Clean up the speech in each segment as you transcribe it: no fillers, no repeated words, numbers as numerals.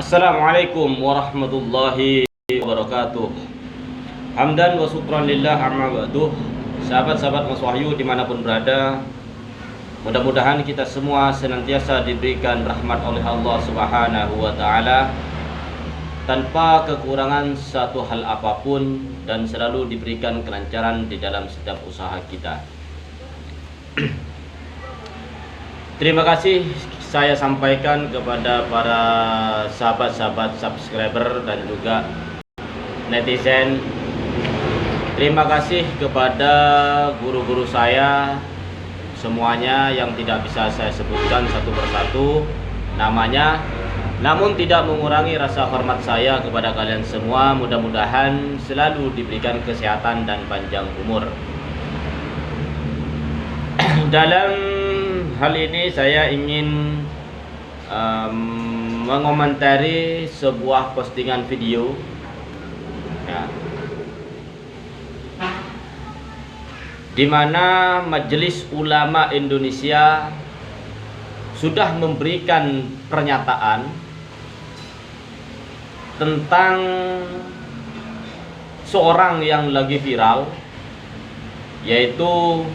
Assalamualaikum warahmatullahi wabarakatuh. Hamdan wa syukran lillah amma ba'du. Sahabat-sahabat Mas Wahyu dimanapun berada, mudah-mudahan kita semua senantiasa diberikan rahmat oleh Allah Subhanahu wa ta'ala tanpa kekurangan satu hal apapun, dan selalu diberikan kelancaran di dalam setiap usaha kita. Terima kasih saya sampaikan kepada para sahabat-sahabat subscriber dan juga netizen. Terima kasih kepada guru-guru saya semuanya yang tidak bisa saya sebutkan satu persatu namanya, namun tidak mengurangi rasa hormat saya kepada kalian semua. Mudah-mudahan selalu diberikan kesehatan dan panjang umur. Dalam hal ini saya ingin mengomentari sebuah postingan video ya, di mana Majelis Ulama Indonesia sudah memberikan pernyataan tentang seorang yang lagi viral, yaitu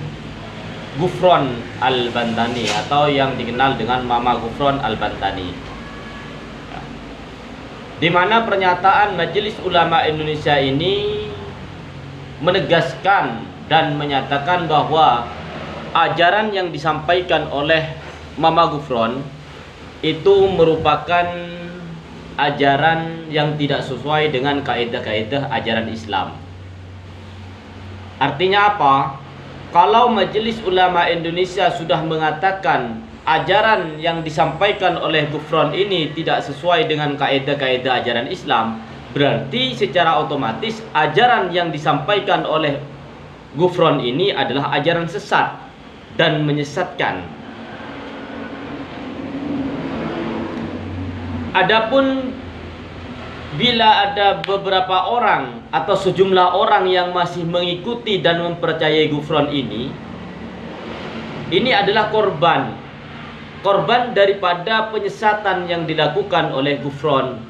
Ghufron Al-Bantani atau yang dikenal dengan Mama Ghufron Al-Bantani. Di mana pernyataan Majelis Ulama Indonesia ini menegaskan dan menyatakan bahwa ajaran yang disampaikan oleh Mama Ghufron itu merupakan ajaran yang tidak sesuai dengan kaidah-kaidah ajaran Islam. Artinya apa? Kalau Majelis Ulama Indonesia sudah mengatakan ajaran yang disampaikan oleh Ghufron ini tidak sesuai dengan kaidah-kaidah ajaran Islam, berarti secara otomatis ajaran yang disampaikan oleh Ghufron ini adalah ajaran sesat dan menyesatkan. Adapun bila ada beberapa orang atau sejumlah orang yang masih mengikuti dan mempercayai Ghufron ini adalah korban daripada penyesatan yang dilakukan oleh Ghufron.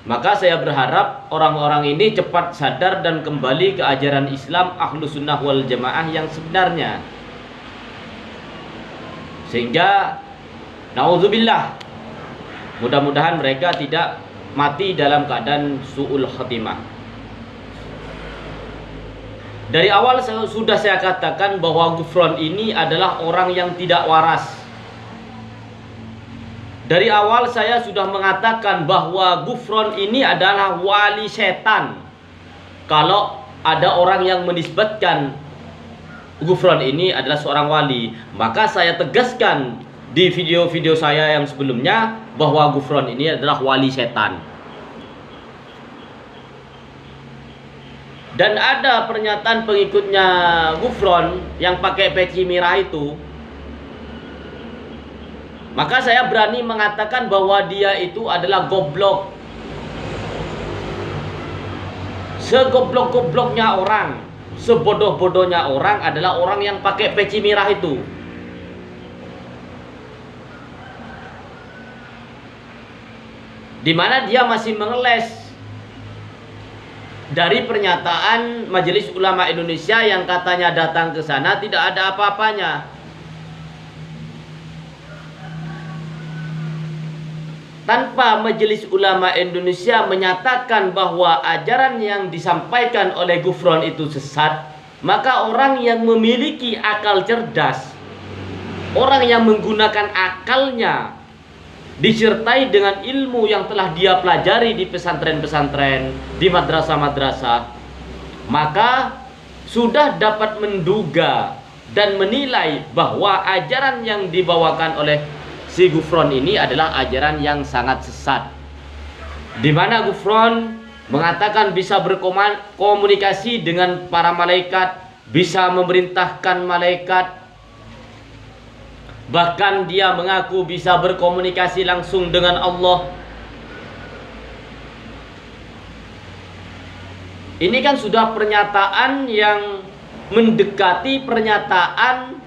Maka saya berharap orang-orang ini cepat sadar dan kembali ke ajaran Islam Ahlus Sunnah wal Jamaah yang sebenarnya, sehingga naudzubillah, mudah-mudahan mereka tidak mati dalam keadaan su'ul khatimah. Dari awal sudah saya katakan bahwa Ghufron ini adalah orang yang tidak waras. Dari awal saya sudah mengatakan bahwa Ghufron ini adalah wali setan. Kalau ada orang yang menisbatkan Ghufron ini adalah seorang wali, maka saya tegaskan di video-video saya yang sebelumnya bahwa Ghufron ini adalah wali setan. Dan ada pernyataan pengikutnya Ghufron yang pakai peci merah itu, maka saya berani mengatakan bahwa dia itu adalah goblok. Segoblok-gobloknya orang, sebodoh-bodohnya orang adalah orang yang pakai peci merah itu. Di mana dia masih mengeles dari pernyataan Majelis Ulama Indonesia yang katanya datang ke sana tidak ada apa-apanya. Tanpa Majelis Ulama Indonesia menyatakan bahwa ajaran yang disampaikan oleh Ghufron itu sesat, maka orang yang memiliki akal cerdas, orang yang menggunakan akalnya disertai dengan ilmu yang telah dia pelajari di pesantren-pesantren, di madrasah-madrasah, maka sudah dapat menduga dan menilai bahwa ajaran yang dibawakan oleh si Ghufron ini adalah ajaran yang sangat sesat. Di mana Ghufron mengatakan bisa berkomunikasi dengan para malaikat, bisa memerintahkan malaikat, bahkan dia mengaku bisa berkomunikasi langsung dengan Allah. Ini kan sudah pernyataan yang mendekati pernyataan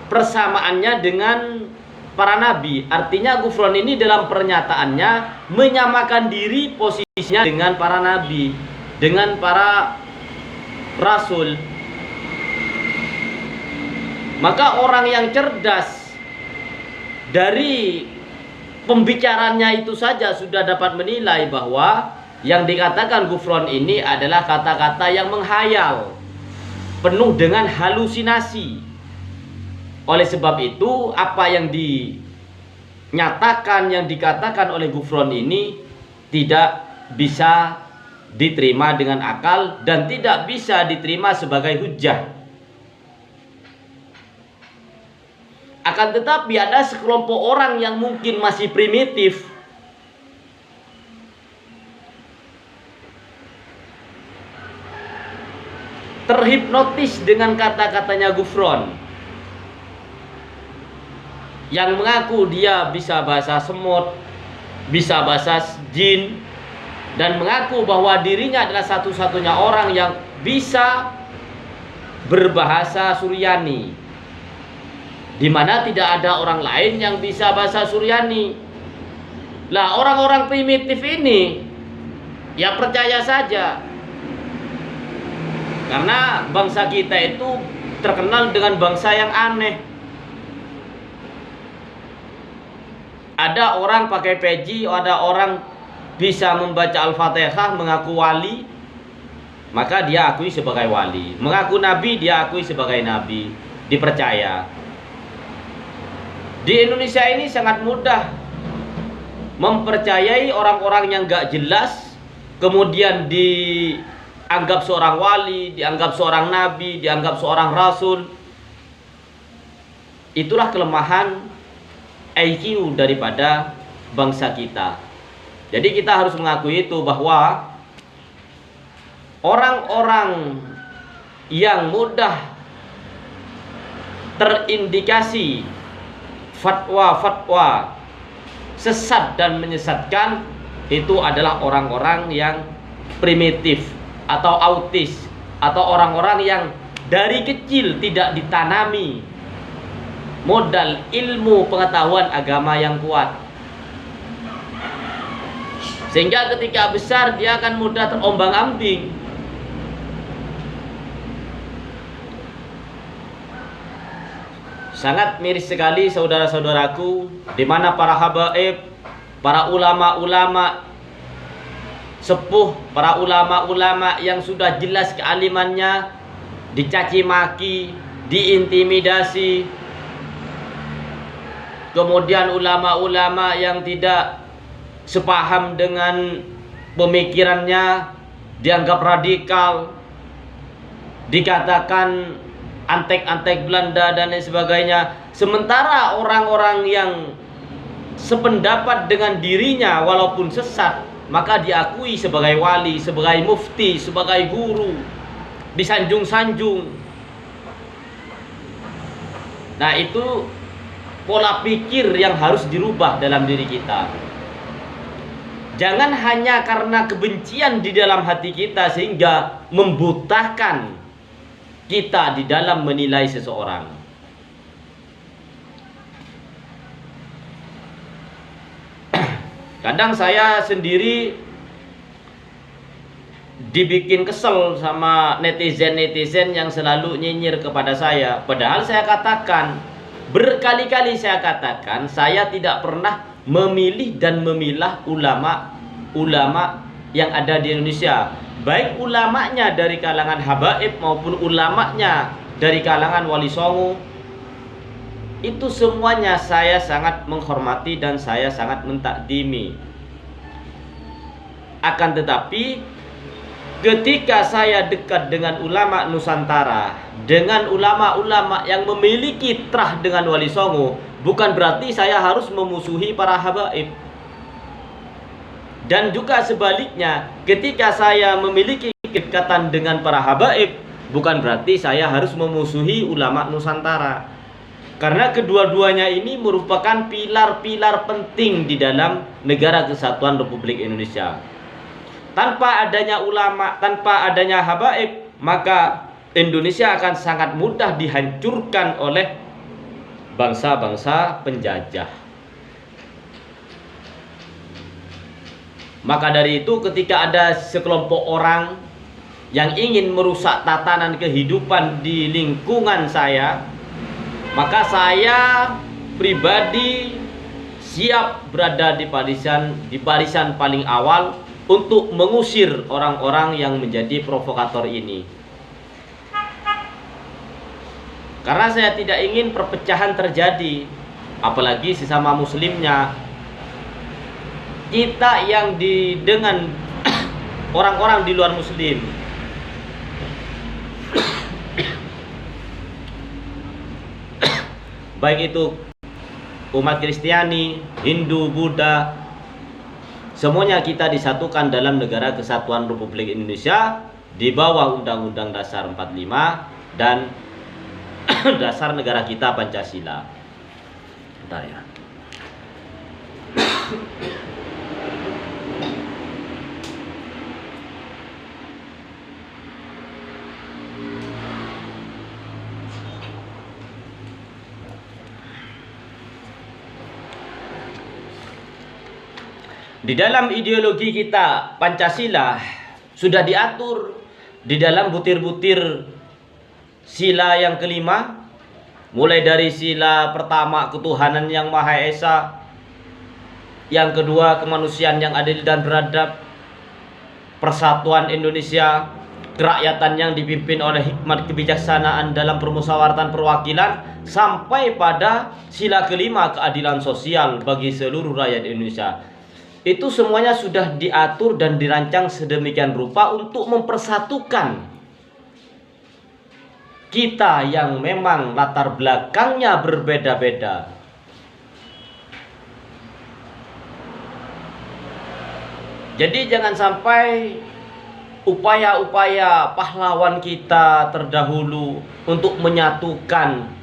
persamaannya dengan para nabi. Artinya Gufron ini dalam pernyataannya menyamakan diri posisinya dengan para nabi, dengan para rasul. Maka orang yang cerdas dari pembicaranya itu saja sudah dapat menilai bahwa yang dikatakan Gufron ini adalah kata-kata yang menghayal, penuh dengan halusinasi. Oleh sebab itu, apa yang dinyatakan, yang dikatakan oleh Gufron ini tidak bisa diterima dengan akal dan tidak bisa diterima sebagai hujjah. Akan tetapi ada sekelompok orang yang mungkin masih primitif, terhipnotis dengan kata-katanya Gufron, yang mengaku dia bisa bahasa semut, bisa bahasa jin, dan mengaku bahwa dirinya adalah satu-satunya orang yang bisa berbahasa Suryani, di mana tidak ada orang lain yang bisa bahasa Suryani. Lah, orang-orang primitif ini ya percaya saja, karena bangsa kita itu terkenal dengan bangsa yang aneh. Ada orang pakai peci, ada orang bisa membaca Al-Fatihah, mengaku wali, maka dia akui sebagai wali. Mengaku nabi, dia akui sebagai nabi, dipercaya. Di Indonesia ini sangat mudah mempercayai orang-orang yang gak jelas, kemudian dianggap seorang wali, dianggap seorang nabi, dianggap seorang rasul. Itulah kelemahan IQ daripada bangsa kita. Jadi kita harus mengakui itu, bahwa orang-orang yang mudah terindikasi fatwa-fatwa sesat dan menyesatkan itu adalah orang-orang yang primitif atau autis, atau orang-orang yang dari kecil tidak ditanami modal ilmu pengetahuan agama yang kuat, sehingga ketika besar dia akan mudah terombang-ambing. Sangat miris sekali saudara-saudaraku, di mana para habaib, para ulama-ulama sepuh, para ulama-ulama yang sudah jelas kealimannya dicaci maki, diintimidasi. Kemudian ulama-ulama yang tidak sepaham dengan pemikirannya dianggap radikal, dikatakan antek-antek Belanda dan lain sebagainya. Sementara orang-orang yang sependapat dengan dirinya walaupun sesat, maka diakui sebagai wali, sebagai mufti, sebagai guru, disanjung-sanjung. Nah, itu pola pikir yang harus dirubah dalam diri kita. Jangan hanya karena kebencian di dalam hati kita sehingga membutakan kita di dalam menilai seseorang. Kadang saya sendiri dibikin kesel sama netizen-netizen yang selalu nyinyir kepada saya. Padahal saya katakan, berkali-kali saya katakan, saya tidak pernah memilih dan memilah ulama-ulama yang ada di Indonesia. Baik ulamanya dari kalangan habaib maupun ulamanya dari kalangan wali songo. Itu semuanya saya sangat menghormati dan saya sangat mentakdimi. Akan tetapi ketika saya dekat dengan ulama Nusantara, dengan ulama-ulama yang memiliki terah dengan wali songo, bukan berarti saya harus memusuhi para habaib. Dan juga sebaliknya, ketika saya memiliki kedekatan dengan para habaib, bukan berarti saya harus memusuhi ulama Nusantara. Karena kedua-duanya ini merupakan pilar-pilar penting di dalam negara kesatuan Republik Indonesia. Tanpa adanya ulama, tanpa adanya habaib, maka Indonesia akan sangat mudah dihancurkan oleh bangsa-bangsa penjajah. Maka dari itu ketika ada sekelompok orang yang ingin merusak tatanan kehidupan di lingkungan saya, maka saya pribadi siap berada di barisan paling awal untuk mengusir orang-orang yang menjadi provokator ini. Karena saya tidak ingin perpecahan terjadi, apalagi sesama muslimnya. Kita yang dengan orang-orang di luar muslim, baik itu umat Kristiani, Hindu, Buddha, semuanya kita disatukan dalam negara kesatuan Republik Indonesia di bawah Undang-Undang Dasar 45 dan dasar negara kita Pancasila. Bentar ya. Di dalam ideologi kita Pancasila sudah diatur di dalam butir-butir sila yang kelima, mulai dari sila pertama ketuhanan yang Maha Esa, yang kedua kemanusiaan yang adil dan beradab, persatuan Indonesia, kerakyatan yang dipimpin oleh hikmat kebijaksanaan dalam permusyawaratan perwakilan, sampai pada sila kelima keadilan sosial bagi seluruh rakyat Indonesia. Itu semuanya sudah diatur dan dirancang sedemikian rupa untuk mempersatukan kita yang memang latar belakangnya berbeda-beda. Jadi jangan sampai upaya-upaya pahlawan kita terdahulu untuk menyatukan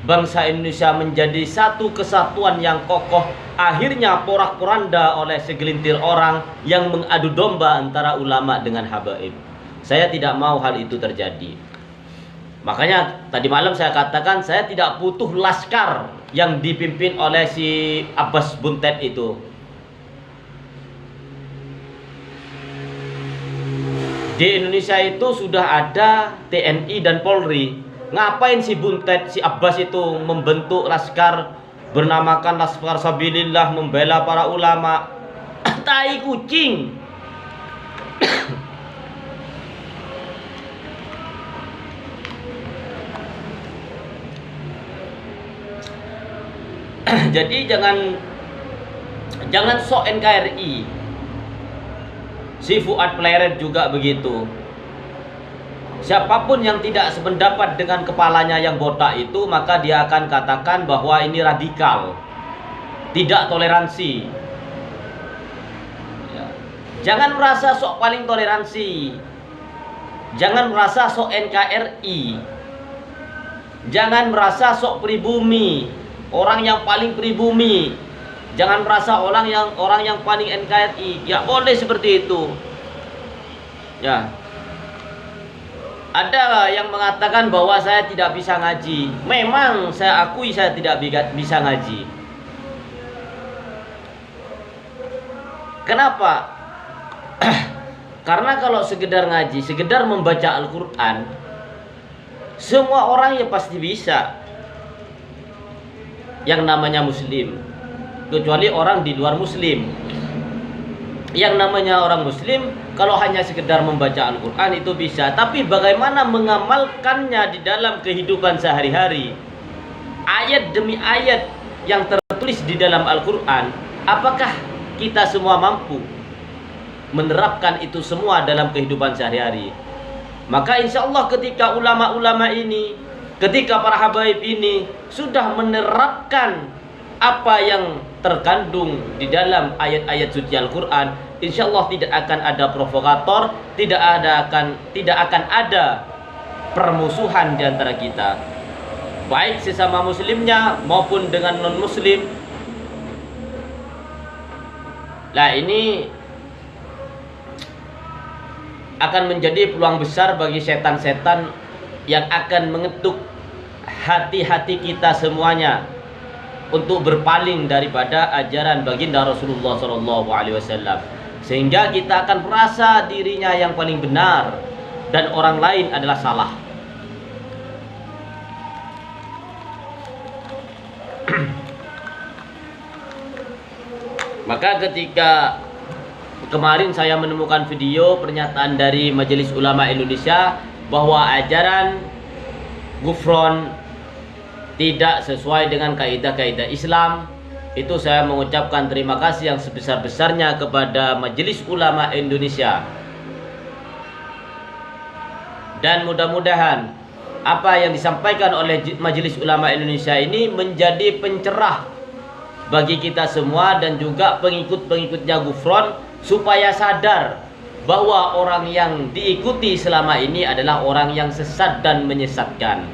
bangsa Indonesia menjadi satu kesatuan yang kokoh, akhirnya porak-poranda oleh segelintir orang yang mengadu domba antara ulama dengan habaib. Saya tidak mau hal itu terjadi. Makanya tadi malam saya katakan saya tidak butuh laskar yang dipimpin oleh si Abbas Buntet itu. Di Indonesia itu sudah ada TNI dan Polri. Ngapain si Buntet, si Abbas itu membentuk laskar bernamakan Laskar Sabilillah membela para ulama? Tai kucing. Jadi jangan sok NKRI. Si Fuad Pleret juga begitu. Siapapun yang tidak sependapat dengan kepalanya yang botak itu, maka dia akan katakan bahwa ini radikal, tidak toleransi. Ya. Jangan merasa sok paling toleransi. Jangan merasa sok NKRI. Jangan merasa sok pribumi, orang yang paling pribumi. Jangan merasa orang yang paling NKRI. Ya boleh seperti itu. Ya. Ada yang mengatakan bahwa saya tidak bisa ngaji. Memang saya akui saya tidak bisa ngaji. Kenapa? Karena kalau sekedar ngaji, sekedar membaca Al-Quran, semua orang ya pasti bisa. Yang namanya muslim, kecuali orang di luar muslim. Yang namanya orang muslim, kalau hanya sekedar membaca Al-Quran itu bisa. Tapi bagaimana mengamalkannya di dalam kehidupan sehari-hari, ayat demi ayat yang tertulis di dalam Al-Quran, apakah kita semua mampu menerapkan itu semua dalam kehidupan sehari-hari? Maka insya Allah ketika ulama-ulama ini, ketika para habaib ini sudah menerapkan apa yang terkandung di dalam ayat-ayat suci Al-Quran, insya Allah tidak akan ada provokator, tidak akan ada permusuhan di antara kita, baik sesama muslimnya maupun dengan non muslim. Nah, ini akan menjadi peluang besar bagi setan-setan yang akan mengetuk hati-hati kita semuanya untuk berpaling daripada ajaran baginda Rasulullah SAW, sehingga kita akan merasa dirinya yang paling benar dan orang lain adalah salah. Maka ketika kemarin saya menemukan video pernyataan dari Majelis Ulama Indonesia bahwa ajaran Ghufron tidak sesuai dengan kaidah-kaidah Islam, itu saya mengucapkan terima kasih yang sebesar-besarnya kepada Majelis Ulama Indonesia. Dan mudah-mudahan apa yang disampaikan oleh Majelis Ulama Indonesia ini menjadi pencerah bagi kita semua dan juga pengikut-pengikutnya Ghufron, supaya sadar bahwa orang yang diikuti selama ini adalah orang yang sesat dan menyesatkan,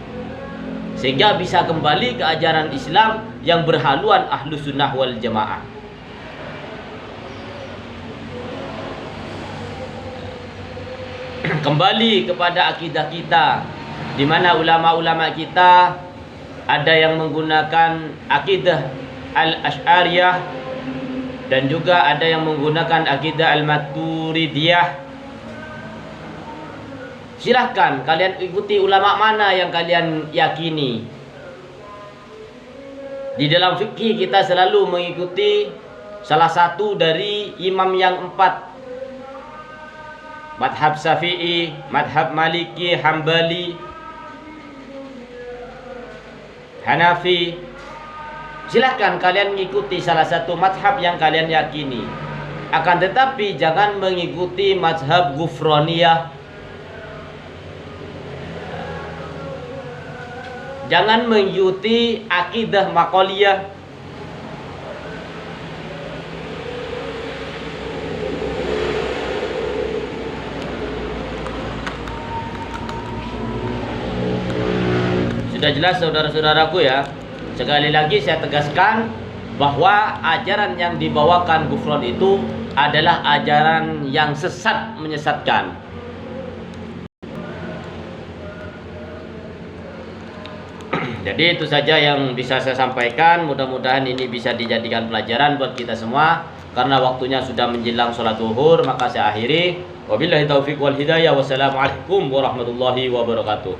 sehingga bisa kembali ke ajaran Islam yang berhaluan Ahlus Sunnah wal Jamaah. Kembali kepada akidah kita, di mana ulama-ulama kita ada yang menggunakan akidah Al-Asy'ariyah dan juga ada yang menggunakan akidah Al-Maturidiyah. Silahkan kalian ikuti ulama mana yang kalian yakini. Di dalam fikih kita selalu mengikuti salah satu dari imam yang 4, madhab Syafi'i, madhab Maliki, Hambali, Hanafi. Silahkan kalian mengikuti salah satu madhab yang kalian yakini. Akan tetapi jangan mengikuti madhab Ghufroniyah. Jangan mengikuti akidah Maqoliyah. Sudah jelas saudara-saudaraku ya. Sekali lagi saya tegaskan bahwa ajaran yang dibawakan Ghufron itu adalah ajaran yang sesat, menyesatkan. Jadi itu saja yang bisa saya sampaikan. Mudah-mudahan ini bisa dijadikan pelajaran buat kita semua. Karena waktunya sudah menjelang sholat zuhur, maka saya akhiri. Wabillahi taufiq wal hidayah. Wassalamualaikum warahmatullahi wabarakatuh.